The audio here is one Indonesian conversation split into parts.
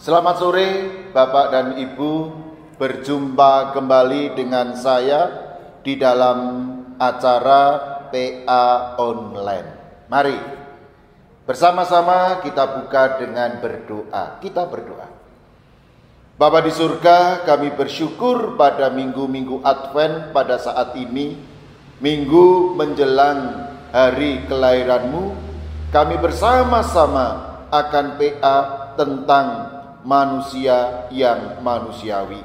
Selamat sore Bapak dan Ibu, berjumpa kembali dengan saya di dalam acara PA Online. Mari bersama-sama kita buka dengan berdoa. Kita berdoa. Bapa di surga, kami bersyukur pada minggu-minggu Advent pada saat ini, minggu menjelang hari kelahiran-Mu, kami bersama-sama akan PA tentang manusia yang manusiawi.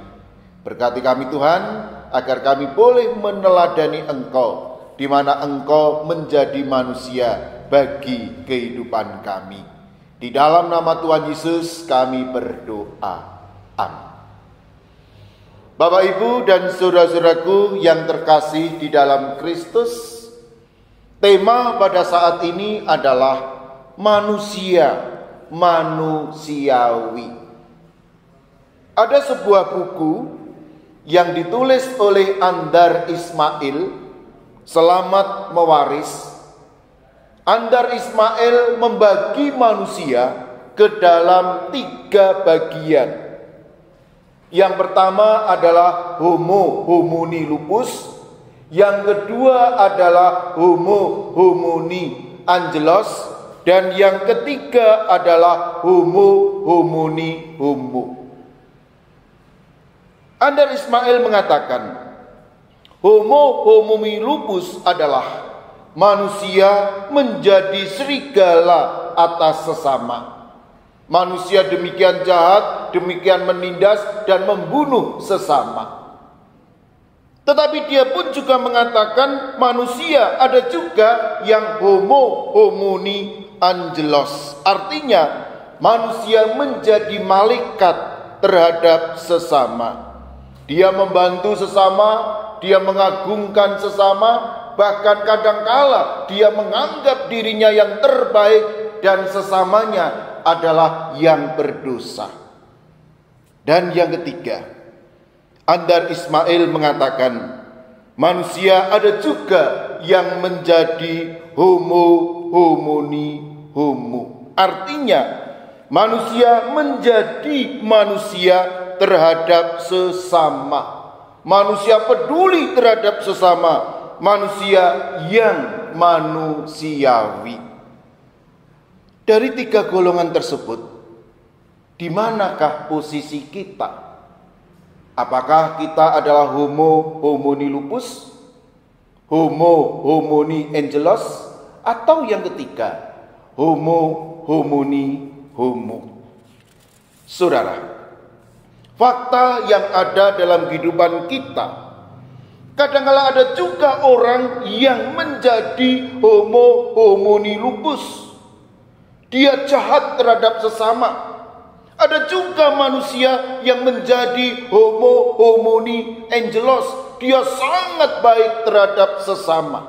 Berkati kami Tuhan, agar kami boleh meneladani Engkau, di mana Engkau menjadi manusia bagi kehidupan kami. Di dalam nama Tuhan Yesus kami berdoa. Amin. Bapak, Ibu, dan saudara-saudaraku yang terkasih di dalam Kristus, tema pada saat ini adalah manusiawi. Ada sebuah buku yang ditulis oleh Andar Ismail, Selamat Mewaris. Andar Ismail membagi manusia ke dalam 3 bagian. Yang pertama adalah Homo homini lupus, yang kedua adalah Homo homini angelos, dan yang ketiga adalah Homo homini homo. Andar Ismail mengatakan, Homo homini lupus adalah manusia menjadi serigala atas sesama. Manusia demikian jahat, demikian menindas dan membunuh sesama. Tetapi dia pun juga mengatakan manusia ada juga yang Homo homini angelos. Artinya manusia menjadi malaikat terhadap sesama. Dia membantu sesama, dia mengagungkan sesama, bahkan kadangkala dia menganggap dirinya yang terbaik dan sesamanya adalah yang berdosa. Dan yang ketiga, Andar Ismail mengatakan manusia ada juga yang menjadi Homo homini homo. Artinya manusia menjadi manusia terhadap sesama. Manusia peduli terhadap sesama. Manusia yang manusiawi. Dari 3 golongan tersebut, di manakah posisi kita? Apakah kita adalah Homo homini lupus, Homo homini angelos, atau yang ketiga, Homo homini homo? Saudara, fakta yang ada dalam kehidupan kita, kadang-kala ada juga orang yang menjadi Homo homini lupus. Dia jahat terhadap sesama. Ada juga manusia yang menjadi Homo homini angelos. Dia sangat baik terhadap sesama.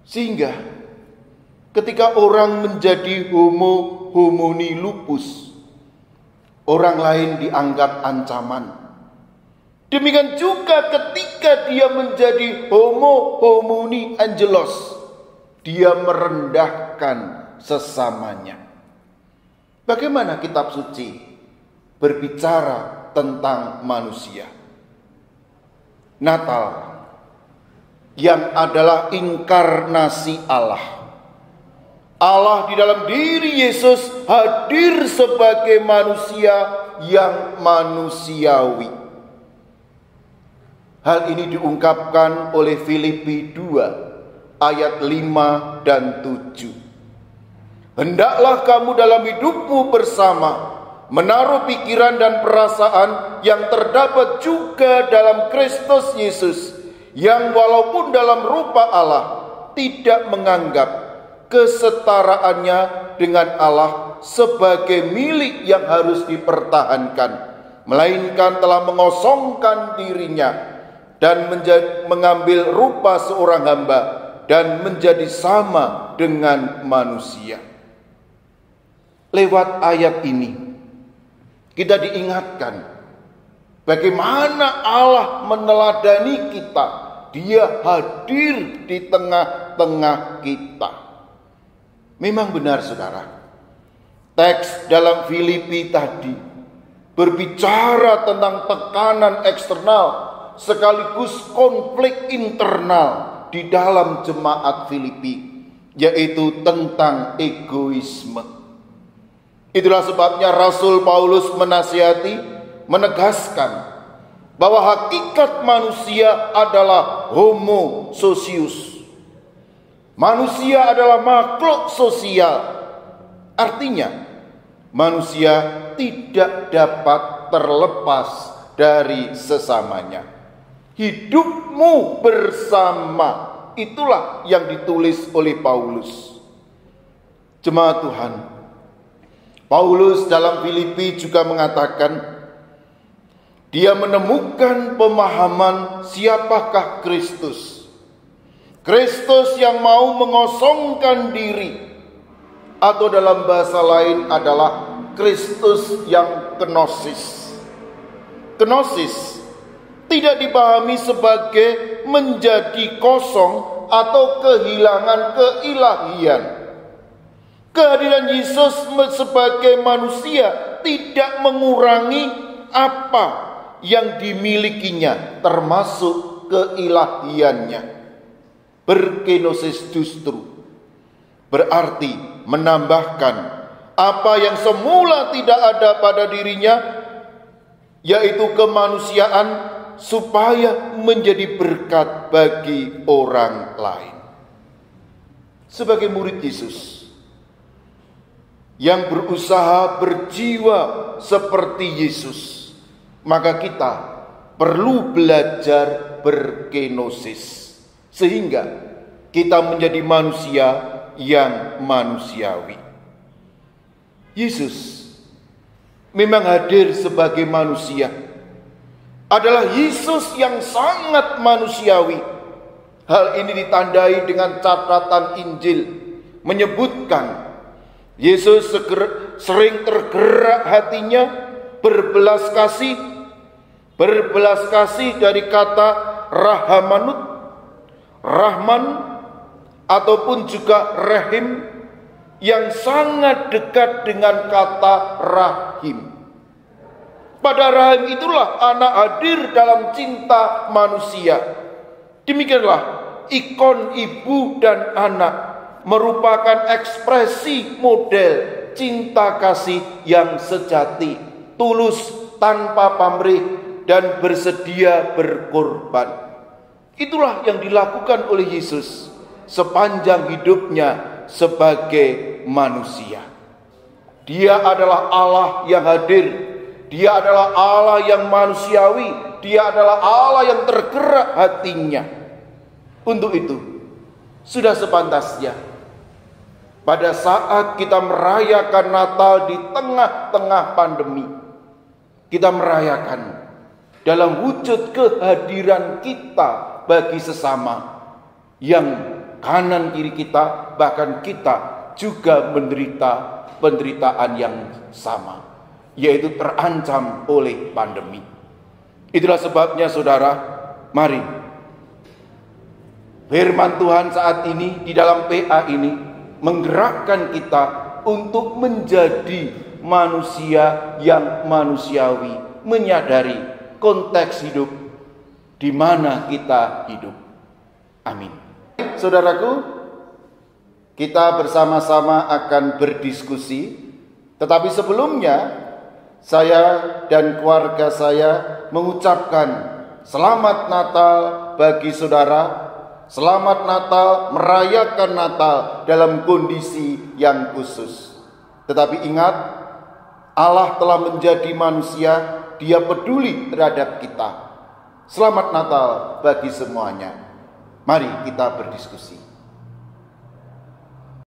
Sehingga ketika orang menjadi Homo homini lupus, orang lain dianggap ancaman. Demikian juga ketika dia menjadi homo homini angelos, dia merendahkan sesamanya. Bagaimana kitab suci berbicara tentang manusia? Natal yang adalah inkarnasi Allah. Allah di dalam diri Yesus hadir sebagai manusia yang manusiawi. Hal ini diungkapkan oleh Filipi 2 ayat 5 dan 7. Hendaklah kamu dalam hidupmu bersama menaruh pikiran dan perasaan yang terdapat juga dalam Kristus Yesus, yang walaupun dalam rupa Allah tidak menganggap kesetaraannya dengan Allah sebagai milik yang harus dipertahankan, melainkan telah mengosongkan dirinya dan mengambil rupa seorang hamba dan menjadi sama dengan manusia. Lewat ayat ini kita diingatkan bagaimana Allah meneladani kita. Dia hadir di tengah-tengah kita. Memang benar saudara, teks dalam Filipi tadi berbicara tentang tekanan eksternal sekaligus konflik internal di dalam jemaat Filipi, yaitu tentang egoisme. Itulah sebabnya Rasul Paulus menasihati, menegaskan bahwa hakikat manusia adalah homo socius. Manusia adalah makhluk sosial. Artinya, manusia tidak dapat terlepas dari sesamanya. Hidupmu bersama, itulah yang ditulis oleh Paulus. Jemaat Tuhan, Paulus dalam Filipi juga mengatakan, dia menemukan pemahaman siapakah Kristus. Kristus yang mau mengosongkan diri, atau dalam bahasa lain adalah Kristus yang kenosis. Kenosis tidak dipahami sebagai menjadi kosong atau kehilangan keilahian. Kehadiran Yesus sebagai manusia tidak mengurangi apa yang dimilikinya, termasuk keilahiannya. Berkenosis justru berarti menambahkan apa yang semula tidak ada pada dirinya, yaitu kemanusiaan, supaya menjadi berkat bagi orang lain. Sebagai murid Yesus yang berusaha berjiwa seperti Yesus, maka kita perlu belajar berkenosis sehingga kita menjadi manusia yang manusiawi. Yesus memang hadir sebagai manusia, adalah Yesus yang sangat manusiawi. Hal ini ditandai dengan catatan Injil menyebutkan Yesus sering tergerak hatinya berbelas kasih dari kata rahamanut, rahman, ataupun juga rahim, yang sangat dekat dengan kata rahim. Pada rahim itulah anak hadir dalam cinta manusia. Demikianlah ikon ibu dan anak merupakan ekspresi model cinta kasih yang sejati, tulus, tanpa pamrih, dan bersedia berkorban. Itulah yang dilakukan oleh Yesus sepanjang hidupnya sebagai manusia. Dia adalah Allah yang hadir. Dia adalah Allah yang manusiawi. Dia adalah Allah yang tergerak hatinya. Untuk itu, sudah sepantasnya pada saat kita merayakan Natal di tengah-tengah pandemi, kita merayakan dalam wujud kehadiran kita bagi sesama yang kanan kiri kita, bahkan kita juga menderita penderitaan yang sama, yaitu terancam oleh pandemi. Itulah sebabnya saudara, mari firman Tuhan saat ini di dalam PA ini menggerakkan kita untuk menjadi manusia yang manusiawi, menyadari konteks hidup di mana kita hidup. Amin. Saudaraku, kita bersama-sama akan berdiskusi, tetapi sebelumnya saya dan keluarga saya mengucapkan selamat Natal bagi saudara. Selamat Natal, merayakan Natal dalam kondisi yang khusus. Tetapi ingat, Allah telah menjadi manusia, Dia peduli terhadap kita. Selamat Natal bagi semuanya. Mari kita berdiskusi.